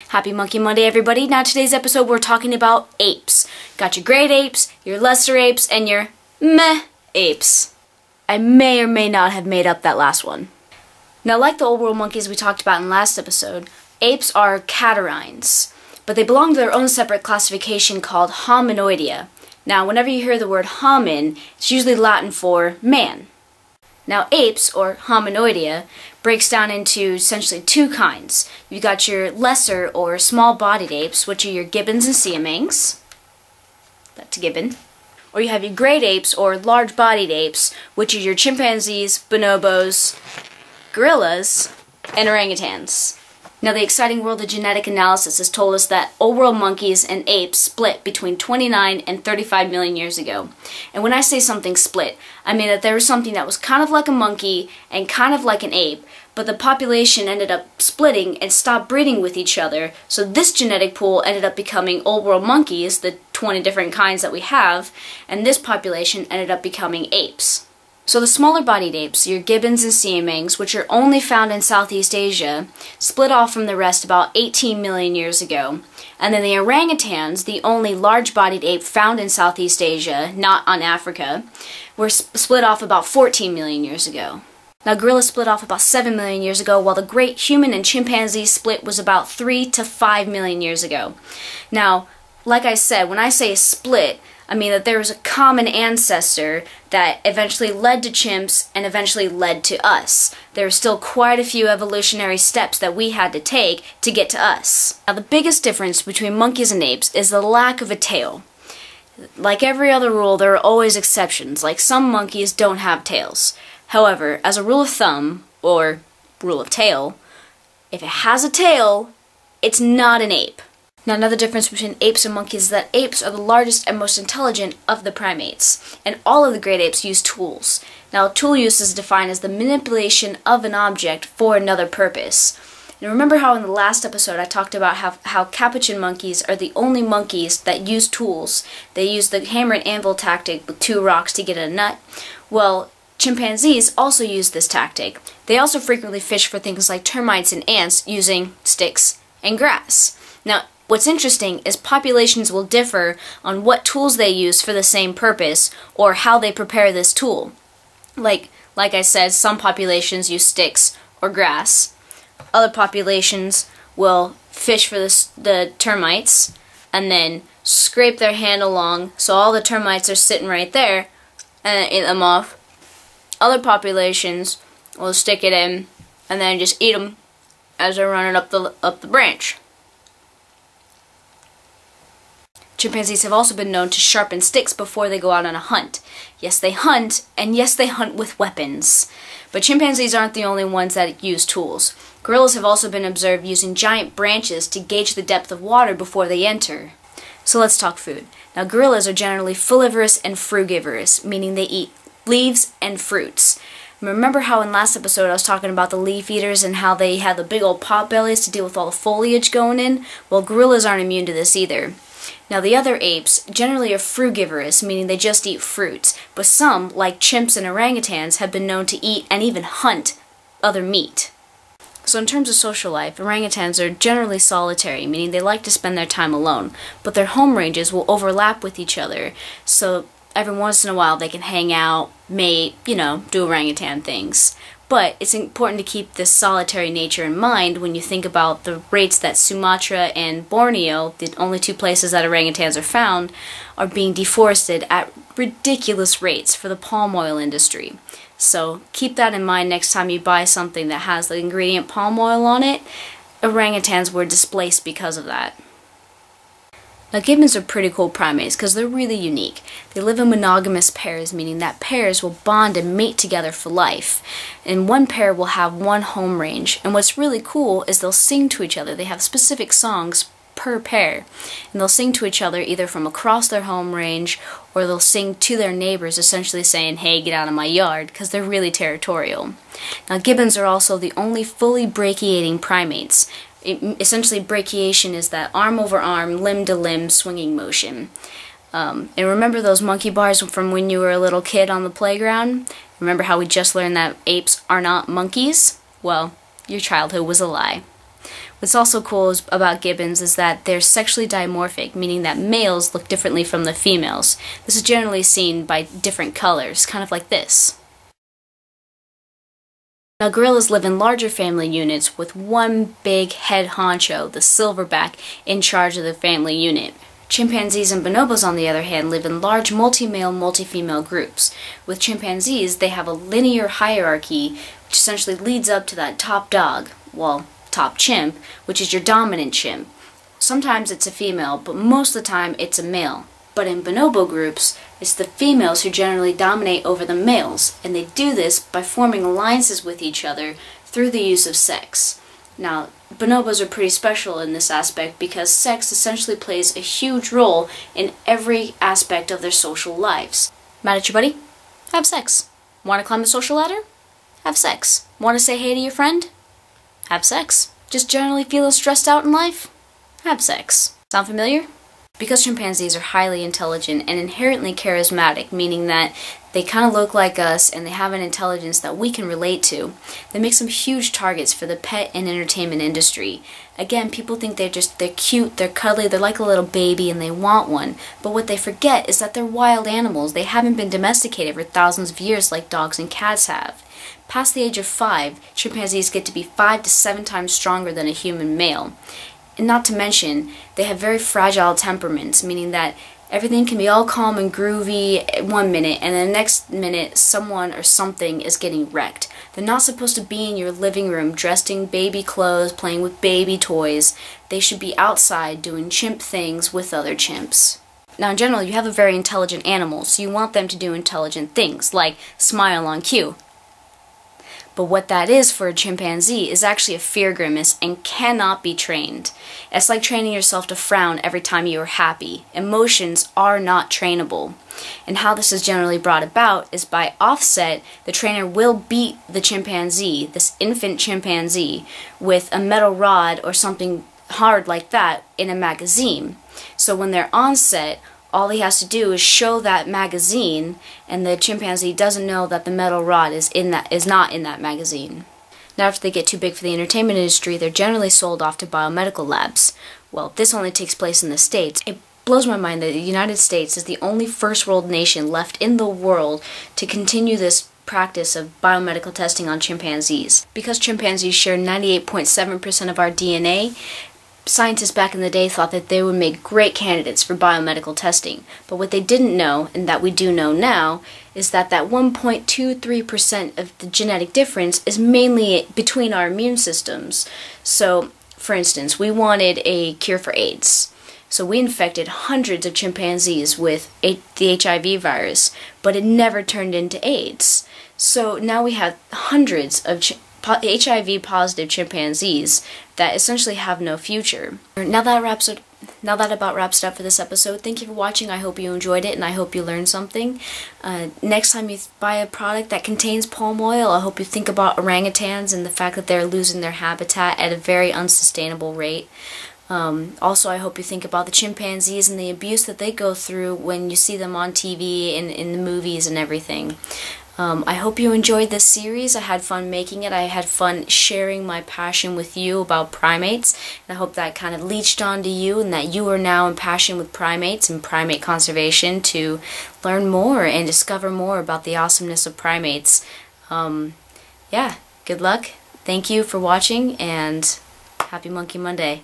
Happy Monkey Monday, everybody. Now, today's episode, we're talking about apes. Got your great apes, your lesser apes, and your meh apes. I may or may not have made up that last one. Now, like the old world monkeys we talked about in last episode, apes are catarrhines, but they belong to their own separate classification called hominoidea. Now, whenever you hear the word homin, it's usually Latin for man. Now, apes, or hominoidea, breaks down into essentially two kinds. You've got your lesser or small-bodied apes, which are your gibbons and siamangs. That's a gibbon. Or you have your great apes, or large-bodied apes, which are your chimpanzees, bonobos, gorillas, and orangutans. Now, the exciting world of genetic analysis has told us that old world monkeys and apes split between 29 and 35 million years ago. And when I say something split, I mean that there was something that was kind of like a monkey and kind of like an ape, but the population ended up splitting and stopped breeding with each other, so this genetic pool ended up becoming old world monkeys, the 20 different kinds that we have, and this population ended up becoming apes. So the smaller bodied apes, your gibbons and siamangs, which are only found in Southeast Asia, split off from the rest about 18 million years ago. And then the orangutans, the only large-bodied ape found in Southeast Asia, not on Africa, were split off about 14 million years ago. Now, gorillas split off about 7 million years ago, while the great human and chimpanzee split was about 3 to 5 million years ago. Now, like I said, when I say split, I mean that there was a common ancestor that eventually led to chimps and eventually led to us. There are still quite a few evolutionary steps that we had to take to get to us. Now, the biggest difference between monkeys and apes is the lack of a tail. Like every other rule, there are always exceptions, like some monkeys don't have tails. However, as a rule of thumb, or rule of tail, if it has a tail, it's not an ape. Now, another difference between apes and monkeys is that apes are the largest and most intelligent of the primates, and all of the great apes use tools. Now, tool use is defined as the manipulation of an object for another purpose. Now, remember how in the last episode I talked about how capuchin monkeys are the only monkeys that use tools. They use the hammer and anvil tactic with 2 rocks to get a nut. Well, chimpanzees also use this tactic. They also frequently fish for things like termites and ants using sticks and grass. Now, what's interesting is populations will differ on what tools they use for the same purpose or how they prepare this tool. Like I said, some populations use sticks or grass. Other populations will fish for the termites and then scrape their hand along so all the termites are sitting right there and eat them off. Other populations will stick it in and then just eat them as they're running up the branch. Chimpanzees have also been known to sharpen sticks before they go out on a hunt. Yes, they hunt, and yes, they hunt with weapons. But chimpanzees aren't the only ones that use tools. Gorillas have also been observed using giant branches to gauge the depth of water before they enter. So let's talk food. Now, gorillas are generally frugivorous and frugivorous, meaning they eat leaves and fruits. Remember how in last episode I was talking about the leaf eaters and how they have the big old pot bellies to deal with all the foliage going in? Well, gorillas aren't immune to this either. Now, the other apes generally are frugivorous, meaning they just eat fruits, but some, like chimps and orangutans, have been known to eat and even hunt other meat. So in terms of social life, orangutans are generally solitary, meaning they like to spend their time alone, but their home ranges will overlap with each other, so every once in a while they can hang out, mate, do orangutan things. But it's important to keep this solitary nature in mind when you think about the rates that Sumatra and Borneo, the only 2 places that orangutans are found, are being deforested at ridiculous rates for the palm oil industry. So keep that in mind next time you buy something that has the ingredient palm oil on it. Orangutans were displaced because of that. Now, gibbons are pretty cool primates because they're really unique. They live in monogamous pairs, meaning that pairs will bond and mate together for life. And one pair will have one home range. And what's really cool is they'll sing to each other. They have specific songs per pair. And they'll sing to each other either from across their home range or they'll sing to their neighbors, essentially saying, "Hey, get out of my yard," because they're really territorial. Now, gibbons are also the only fully brachiating primates. Essentially, brachiation is that arm over arm, limb to limb swinging motion. And remember those monkey bars from when you were a little kid on the playground? Remember how we just learned that apes are not monkeys? Well, your childhood was a lie. What's also cool about gibbons is that they're sexually dimorphic, meaning that males look differently from the females. This is generally seen by different colors, kind of like this. Now, gorillas live in larger family units with one big head honcho, the silverback, in charge of the family unit. Chimpanzees and bonobos, on the other hand, live in large multi-male, multi-female groups. With chimpanzees, they have a linear hierarchy which essentially leads up to that top dog, well, top chimp, which is your dominant chimp. Sometimes it's a female, but most of the time it's a male. But in bonobo groups, it's the females who generally dominate over the males, and they do this by forming alliances with each other through the use of sex. Now, bonobos are pretty special in this aspect because sex essentially plays a huge role in every aspect of their social lives. Mad at your buddy? Have sex. Want to climb the social ladder? Have sex. Want to say hey to your friend? Have sex. Just generally feeling stressed out in life? Have sex. Sound familiar? Because chimpanzees are highly intelligent and inherently charismatic, meaning that they kind of look like us and they have an intelligence that we can relate to, they make some huge targets for the pet and entertainment industry. Again, people think they're cute, they're cuddly, they're like a little baby and they want one. But what they forget is that they're wild animals. They haven't been domesticated for thousands of years like dogs and cats have. Past the age of 5, chimpanzees get to be 5 to 7 times stronger than a human male. And not to mention, they have very fragile temperaments, meaning that everything can be all calm and groovy one minute, and the next minute someone or something is getting wrecked. They're not supposed to be in your living room dressed in baby clothes, playing with baby toys. They should be outside doing chimp things with other chimps. Now, in general, you have a very intelligent animal, so you want them to do intelligent things, like smile on cue. But what that is for a chimpanzee is actually a fear grimace and cannot be trained. It's like training yourself to frown every time you are happy. Emotions are not trainable. And how this is generally brought about is by offset, the trainer will beat the chimpanzee, this infant chimpanzee, with a metal rod or something hard like that in a magazine. So when they're on set, all he has to do is show that magazine, and the chimpanzee doesn't know that the metal rod is not in that magazine. Now, after they get too big for the entertainment industry, they're generally sold off to biomedical labs. Well, this only takes place in the States. It blows my mind that the United States is the only first world nation left in the world to continue this practice of biomedical testing on chimpanzees. Because chimpanzees share 98.7% of our DNA, scientists back in the day thought that they would make great candidates for biomedical testing. But what they didn't know, and that we do know now, is that 1.23% of the genetic difference is mainly between our immune systems. So, for instance, we wanted a cure for AIDS. So we infected hundreds of chimpanzees with the HIV virus, but it never turned into AIDS. So now we have hundreds of HIV-positive chimpanzees that essentially have no future. Now that about wraps it up for this episode. Thank you for watching. I hope you enjoyed it, and I hope you learned something. Next time you buy a product that contains palm oil, I hope you think about orangutans and the fact that they're losing their habitat at a very unsustainable rate. Also, I hope you think about the chimpanzees and the abuse that they go through when you see them on TV and in the movies and everything. I hope you enjoyed this series. I had fun making it. I had fun sharing my passion with you about primates. And I hope that kind of leached onto you and that you are now impassioned with primates and primate conservation to learn more and discover more about the awesomeness of primates. Yeah, good luck. Thank you for watching, and happy Monkey Monday.